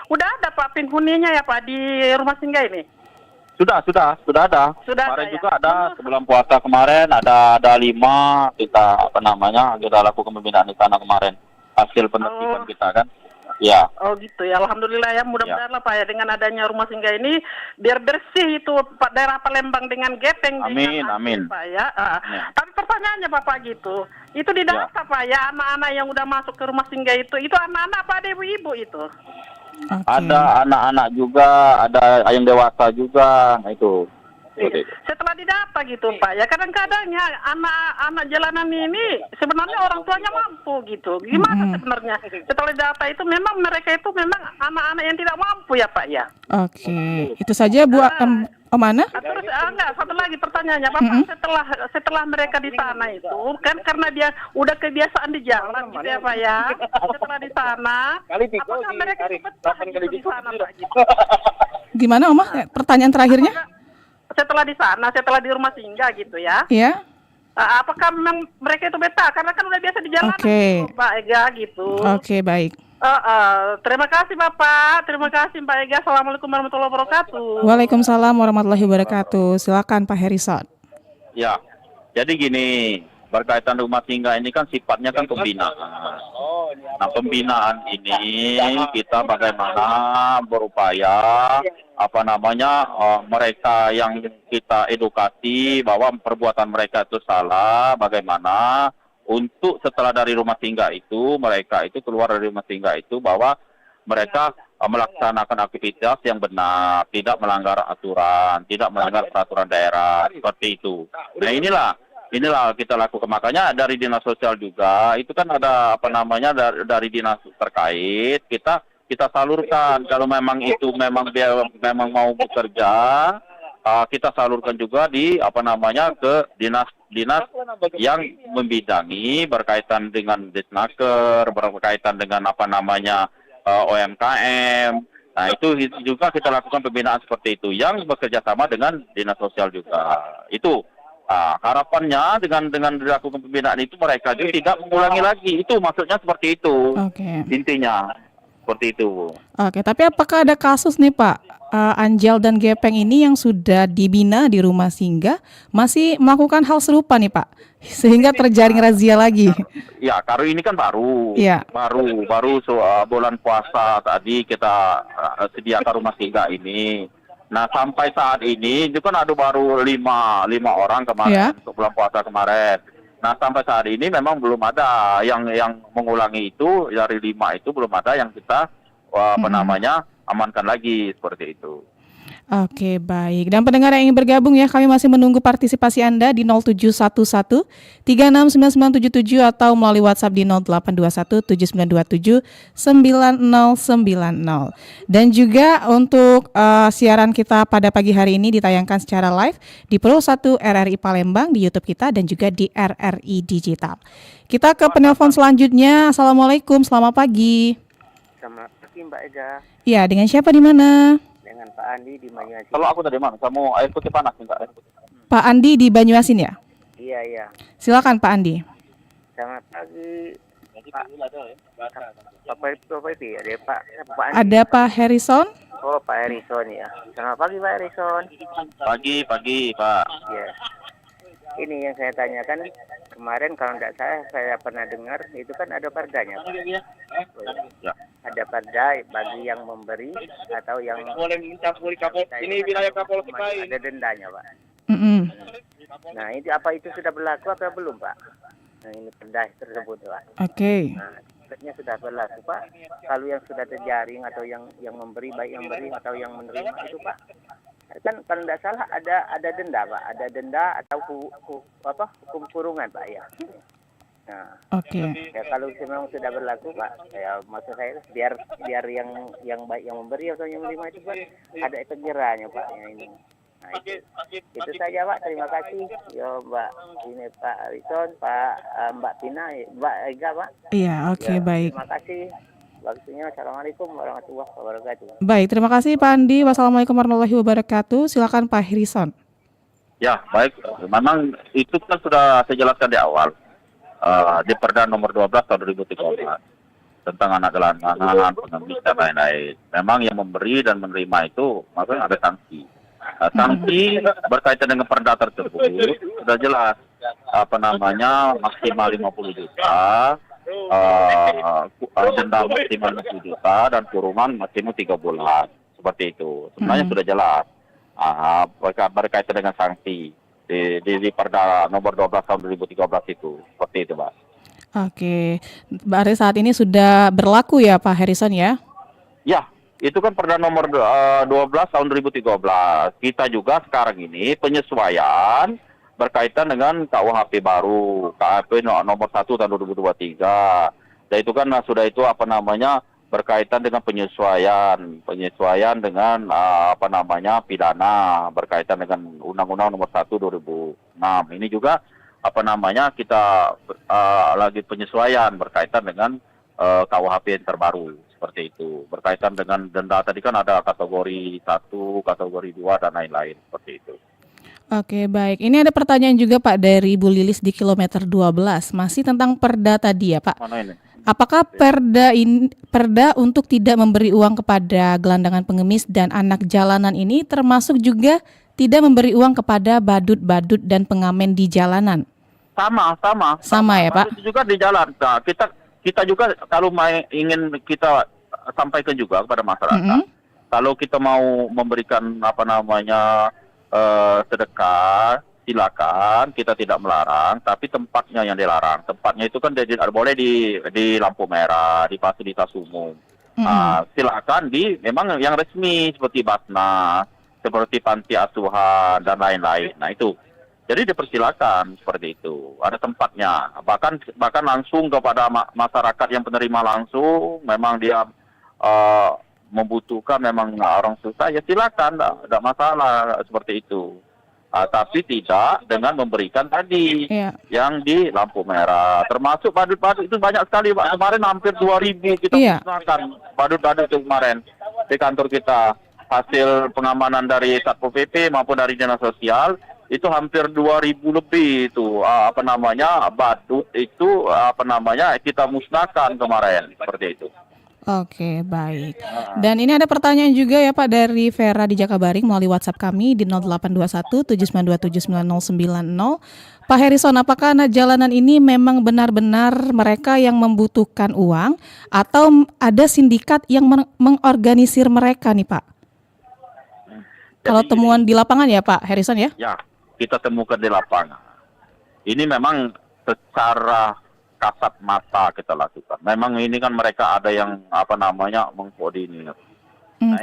udah ada Pak penghuninya ya Pak di rumah singgah ini. Sudah ada. Kemarin juga ada sebelum puasa kemarin ada 5 kita kita lakukan pembinaan di sana kemarin hasil penertiban kita kan. Ya. Oh gitu ya, alhamdulillah ya, mudah-mudahan lah Pak ya dengan adanya rumah singgah ini biar bersih itu Pak daerah Palembang dengan gepeng. Amin. Pak ya. Tapi pertanyaannya Bapak gitu, itu di data Pak ya anak-anak yang udah masuk ke rumah singgah itu anak-anak apa ada ibu-ibu itu? Ada anak-anak juga, ada yang dewasa juga, itu. Setelah didata gitu Pak ya, kadang-kadang ya anak-anak jalanan ini sebenarnya orang tuanya mampu gitu. Gimana sebenarnya? Setelah didata itu memang mereka itu memang anak-anak yang tidak mampu ya Pak ya. Oke, itu saja Bu Oh, mana? Terus enggak, satu lagi pertanyaannya, Bapak, setelah mereka di sana itu kan karena dia udah kebiasaan di jalan gitu ya Pak ya. Setelah di sana, apakah mereka betah gitu di sana Pak? Gitu? Gimana Oma? Pertanyaan terakhirnya? Setelah di sana, setelah di rumah singgah gitu ya. Iya. Apakah memang mereka itu betah? Karena kan udah biasa di jalan gitu, Pak Ega gitu. Oke, baik. Terima kasih Bapak, terima kasih Mbak Ega. Assalamualaikum warahmatullahi wabarakatuh. Waalaikumsalam warahmatullahi wabarakatuh. Silakan Pak Harrison. Ya, jadi gini, berkaitan rumah singgah ini kan sifatnya kan pembinaan. Nah, pembinaan ini kita bagaimana berupaya mereka yang kita edukasi bahwa perbuatan mereka itu salah, bagaimana untuk setelah dari rumah singgah itu, mereka itu keluar dari rumah singgah itu bahwa mereka melaksanakan aktivitas yang benar, tidak melanggar aturan, tidak melanggar peraturan daerah, seperti itu. Nah, inilah kita lakukan. Makanya dari dinas sosial juga, itu kan ada dari dinas terkait, kita salurkan. Kalau memang itu memang mau bekerja, kita salurkan juga ke dinas yang membidangi berkaitan dengan Disnaker, berkaitan dengan UMKM. Nah, itu juga kita lakukan pembinaan seperti itu yang bekerja sama dengan dinas sosial juga. Itu harapannya dengan dilakukan pembinaan itu mereka juga tidak mengulangi lagi. Itu maksudnya seperti itu. Intinya seperti itu. Oke, tapi apakah ada kasus nih Pak, Anjal dan Gepeng ini yang sudah dibina di rumah singgah masih melakukan hal serupa nih Pak, sehingga terjaring razia lagi? Ya, karena ini kan baru, bulan puasa tadi kita sediakan rumah singgah ini. Nah, sampai saat ini itu kan ada baru lima orang kemarin untuk bulan puasa kemarin. Nah, sampai saat ini memang belum ada yang mengulangi itu, dari 5 itu belum ada yang kita amankan lagi seperti itu. Oke, baik. Dan pendengar yang ingin bergabung ya, kami masih menunggu partisipasi Anda di 0711 369977 atau melalui WhatsApp di 0821 7927 9090. Dan juga untuk siaran kita pada pagi hari ini ditayangkan secara live di Pro 1 RRI Palembang di YouTube kita dan juga di RRI Digital. Kita ke penelpon selanjutnya. Assalamualaikum, selamat pagi. Selamat pagi Mbak Ega. Ya, dengan siapa di mana? Dengan Pak Andi di Banyuasin. Kalau aku tadi mana? Kamu air putih panas minta air putih. Pak Andi di Banyuasin ya? Iya. Silakan Pak Andi. Selamat pagi. Bapak ada Pak Andi. Ada Pak Harrison? Oh, Pak Harrison ya. Selamat pagi Pak Harrison. Pagi Pak. Iya. Ini yang saya tanyakan kemarin, kalau tidak saya pernah dengar itu kan ada perdanya Pak. Ya. Ada perda bagi yang memberi atau yang boleh mencampuri kapol. Ini wilayah Kapolsek lain. Ada dendanya Pak. Nah, itu sudah berlaku atau belum Pak? Nah, ini perda tersebut Pak. Oke. Nah, sepertinya sudah berlaku Pak. Kalau yang sudah terjaring atau yang memberi, baik yang beri atau yang menerima itu Pak, kan kalau tidak salah ada denda Pak, ada denda atau hukum kurungan Pak ya. Nah, ya kalau memang sudah berlaku Pak, ya maksud saya biar yang baik yang memberi atau yang menerima itu Pak ada efek jerahnya Pak ya ini. Nah, itu saja Pak, terima kasih. Yo Mbak, ini Pak Harrison, Mbak Tina, Mbak Ega Pak. Iya, baik. Terima kasih. Waktunya. Assalamualaikum warahmatullahi wabarakatuh. Baik, terima kasih Pak Andi. Wassalamualaikum warahmatullahi wabarakatuh. Silakan Pak Harrison. Ya, baik. Memang itu kan sudah saya jelaskan di awal. Di Perda nomor 12 tahun 2013 tentang anak gelandangan, pengemis dan lain-lain. Memang yang memberi dan menerima itu maksudnya ada sanksi. Sanksi berkaitan dengan perda tersebut sudah jelas maksimal 50 juta. Denda maksimal 50 juta dan kurungan maksimum 3 bulan, seperti itu. Sebenarnya sudah jelas berkaitan dengan sanksi di Perda nomor 12 tahun 2013 itu, seperti itu Pak. Oke, berarti saat ini sudah berlaku ya Pak Harrison ya? Ya, itu kan Perda nomor 12 tahun 2013. Kita juga sekarang ini penyesuaian berkaitan dengan KUHP baru, KUHP nomor 1 tahun 2023. Dan itu kan sudah itu berkaitan dengan penyesuaian dengan pidana berkaitan dengan Undang-Undang Nomor 1 2006. Ini juga kita lagi penyesuaian berkaitan dengan KUHP yang terbaru seperti itu. Berkaitan dengan denda tadi kan ada kategori 1, kategori 2 dan lain-lain seperti itu. Oke, baik. Ini ada pertanyaan juga Pak dari Ibu Lilis di kilometer 12. Masih tentang perda tadi ya Pak. Mana ini? Apakah perda untuk tidak memberi uang kepada gelandangan pengemis dan anak jalanan ini termasuk juga tidak memberi uang kepada badut-badut dan pengamen di jalanan? Sama ya Pak? Itu juga di jalan. Nah, kita juga kalau ingin kita sampaikan juga kepada masyarakat, kalau kita mau memberikan sedekah, silakan, kita tidak melarang, tapi tempatnya yang dilarang. Tempatnya itu kan tidak boleh di lampu merah, di fasilitas umum. Silakan memang yang resmi seperti Basnas, seperti panti asuhan dan lain-lain. Nah itu, jadi dipersilakan seperti itu. Ada tempatnya. Bahkan langsung kepada masyarakat yang penerima langsung, memang dia membutuhkan, memang orang susah, ya silakan, tidak masalah seperti itu. Tapi tidak dengan memberikan tadi yang di lampu merah. Termasuk badut-badut itu banyak sekali Pak. Kemarin hampir 2.000 kita musnahkan badut-badut itu kemarin di kantor kita. Hasil pengamanan dari Satpol PP maupun dari Dinas Sosial itu hampir 2.000 lebih itu badut itu kita musnahkan kemarin seperti itu. Oke, baik. Dan ini ada pertanyaan juga ya Pak dari Vera di Jakabaring melalui WhatsApp kami di 0821 792 79090. Pak Harrison, apakah anak jalanan ini memang benar-benar mereka yang membutuhkan uang atau ada sindikat yang mengorganisir mereka nih Pak? Kalau temuan di lapangan ya Pak Harrison ya? Ya, kita temukan di lapangan. Ini memang secara kasat mata kita lakukan. Memang ini kan mereka ada yang mengkoordinir. Nah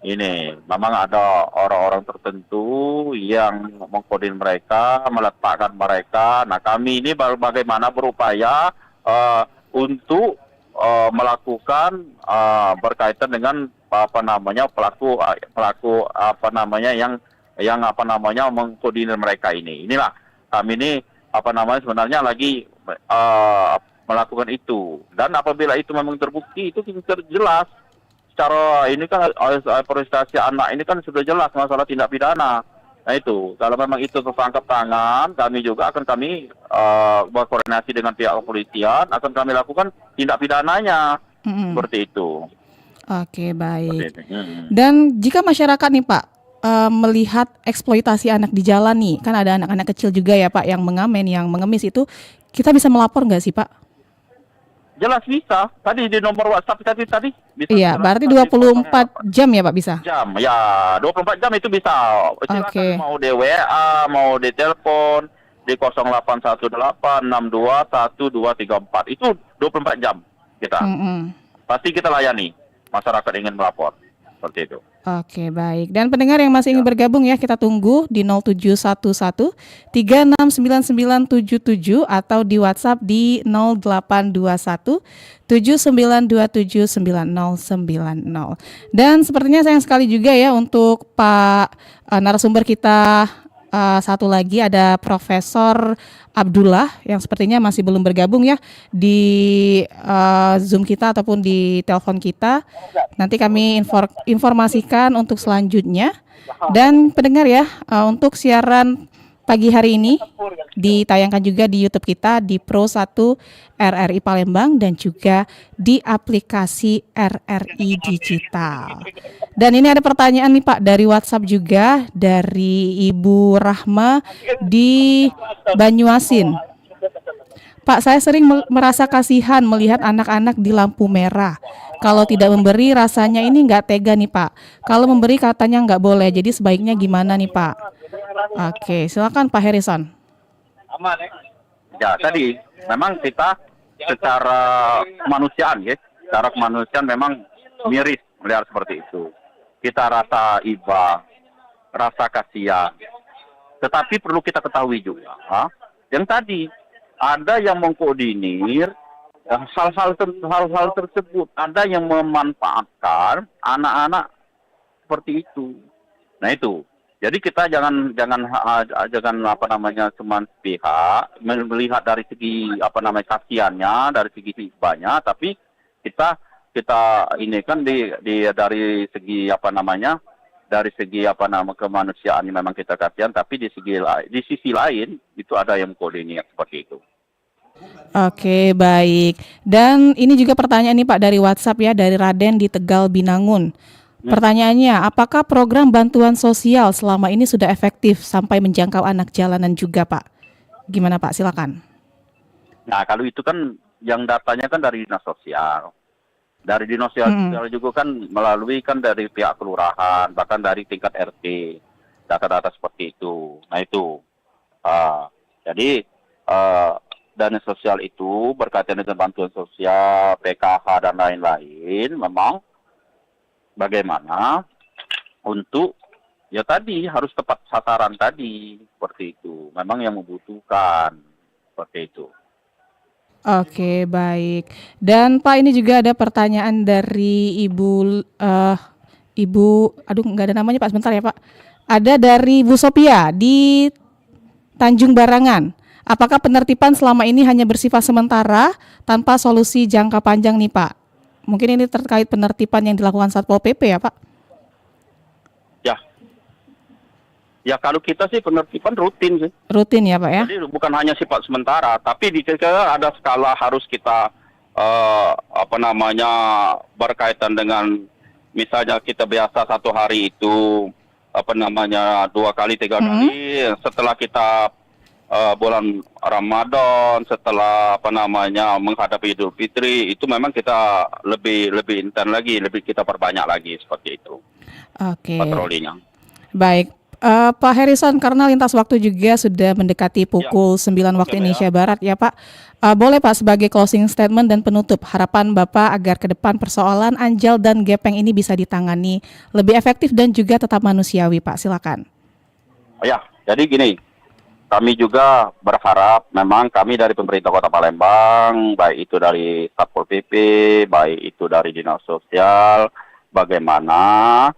ini memang ada orang-orang tertentu yang mengkoordinir mereka, meletakkan mereka. Nah kami ini bagaimana berupaya untuk melakukan berkaitan dengan pelaku yang mengkoordinir mereka ini. Inilah kami ini sebenarnya lagi melakukan itu, dan apabila itu memang terbukti itu jelas secara ini kan prestasi anak ini kan sudah jelas masalah tindak pidana. Nah itu kalau memang itu tertangkap tangan, kami juga akan berkoordinasi dengan pihak kepolisian, akan kami lakukan tindak pidananya seperti itu. Oke, baik. Dan jika masyarakat nih Pak melihat eksploitasi anak di jalan nih, kan ada anak-anak kecil juga ya Pak yang mengamen, yang mengemis itu, kita bisa melapor nggak sih Pak? Jelas bisa. Tadi di nomor WhatsApp tadi bisa. Iya, berarti 24 jam ya Pak bisa? Jam, ya 24 jam itu bisa. Silakan mau di WA, mau di telepon di 0818621234. Itu 24 jam kita. Pasti kita layani masyarakat ingin melapor. Seperti itu. Oke, baik. Dan pendengar yang masih ingin bergabung ya, kita tunggu di 0711 369977 atau di WhatsApp di 0821 79279090. Dan sepertinya sayang sekali juga ya untuk Pak narasumber kita satu lagi ada Profesor Abdullah yang sepertinya masih belum bergabung ya di Zoom kita ataupun di telepon kita. Nanti kami informasikan untuk selanjutnya. Dan pendengar ya, untuk siaran pagi hari ini ditayangkan juga di YouTube kita di Pro 1 RRI Palembang dan juga di aplikasi RRI Digital. Dan ini ada pertanyaan nih Pak dari WhatsApp juga dari Ibu Rahma di Banyuasin. Pak, saya sering merasa kasihan melihat anak-anak di lampu merah. Kalau tidak memberi rasanya ini nggak tega nih Pak. Kalau memberi katanya nggak boleh, jadi sebaiknya gimana nih Pak? Oke, silakan Pak Harrison. Ya, tadi memang kita secara kemanusiaan ya, secara kemanusiaan memang miris melihat seperti itu. Kita rasa iba, rasa kasihan. Tetapi perlu kita ketahui juga, yang tadi ada yang mengkoordinir hal-hal tersebut ada yang memanfaatkan anak-anak seperti itu. Nah itu. Jadi kita jangan cuma pihak melihat dari segi kasihannya, dari segi hibahnya, tapi kita ini kan dari segi kemanusiaan memang kita kasihan, tapi di sisi lain itu ada yang koordinir seperti itu. Oke, baik. Dan ini juga pertanyaan nih Pak dari WhatsApp ya, dari Raden di Tegal, Binangun. Pertanyaannya, apakah program bantuan sosial selama ini sudah efektif sampai menjangkau anak jalanan juga, Pak? Gimana, Pak? Silakan. Nah, kalau itu kan yang datanya kan dari dinas sosial. Dari dinas sosial juga kan melalui kan dari pihak kelurahan, bahkan dari tingkat RT. Data-data seperti itu. Nah, itu. Jadi, dana sosial itu berkaitan dengan bantuan sosial, PKH, dan lain-lain, memang bagaimana untuk ya tadi harus tepat sasaran tadi seperti itu. Memang yang membutuhkan seperti itu. Oke, baik. Dan Pak ini juga ada pertanyaan dari Ibu aduh nggak ada namanya Pak, sebentar ya Pak. Ada dari Bu Sophia di Tanjung Barangan. Apakah penertiban selama ini hanya bersifat sementara tanpa solusi jangka panjang nih Pak? Mungkin ini terkait penertiban yang dilakukan Satpol PP ya Pak? Ya kalau kita sih penertiban rutin sih. Rutin ya Pak ya? Jadi bukan hanya sifat sementara, tapi di ada skala harus kita berkaitan dengan misalnya kita biasa satu hari itu 2 kali 3 kali setelah kita bulan Ramadan, setelah menghadapi Idul Fitri, itu memang kita lebih intens lagi, lebih kita perbanyak lagi seperti itu. Oke. Patrolinya. Baik, Pak Harrison, karena lintas waktu juga sudah mendekati pukul 9 waktu Indonesia Barat ya Pak. Boleh Pak sebagai closing statement dan penutup harapan Bapak agar ke depan persoalan anjal dan gepeng ini bisa ditangani lebih efektif dan juga tetap manusiawi Pak, silakan. Ya, jadi gini. Kami juga berharap memang kami dari pemerintah Kota Palembang, baik itu dari Satpol PP, baik itu dari Dinas Sosial, bagaimana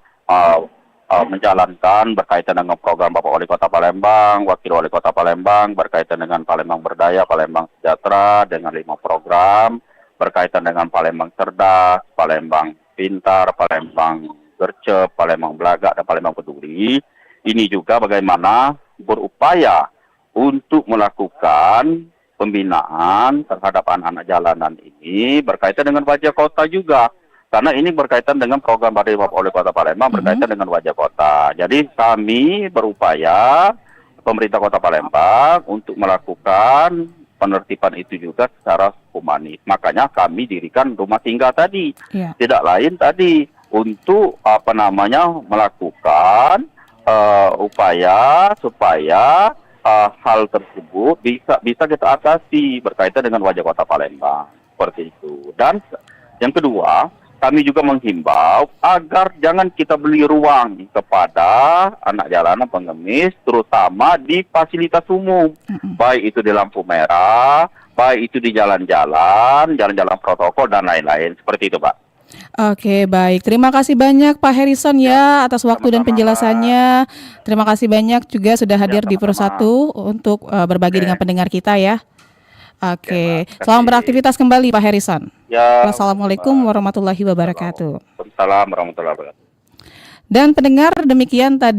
menjalankan berkaitan dengan program Bapak Wali Kota Palembang, Wakil Wali Kota Palembang, berkaitan dengan Palembang Berdaya, Palembang Sejahtera, dengan 5 program, berkaitan dengan Palembang Cerdas, Palembang Pintar, Palembang Gercep, Palembang Belagak, dan Palembang Peduli. Ini juga bagaimana berupaya untuk melakukan pembinaan terhadap anak-anak jalanan ini berkaitan dengan wajah kota juga. Karena ini berkaitan dengan program dari Bapak Wali Kota Palembang berkaitan dengan wajah kota. Jadi kami berupaya, pemerintah Kota Palembang, untuk melakukan penertiban itu juga secara humanis. Makanya kami dirikan rumah singgah tadi. Tidak lain tadi untuk melakukan upaya supaya hal tersebut bisa kita atasi berkaitan dengan wajah Kota Palembang seperti itu. Dan yang kedua, kami juga menghimbau agar jangan kita beli ruang kepada anak jalanan pengemis, terutama di fasilitas umum, baik itu di lampu merah, baik itu di jalan-jalan protokol dan lain-lain seperti itu, Pak. Oke, baik. Terima kasih banyak Pak Harrison ya atas waktu dan penjelasannya. Terima kasih banyak juga sudah hadir di Pro 1 untuk berbagi dengan pendengar kita ya. Oke, selamat beraktivitas kembali Pak Harrison. Wassalamualaikum warahmatullahi wabarakatuh. Waalaikumsalam warahmatullahi wabarakatuh. Dan pendengar, demikian tadi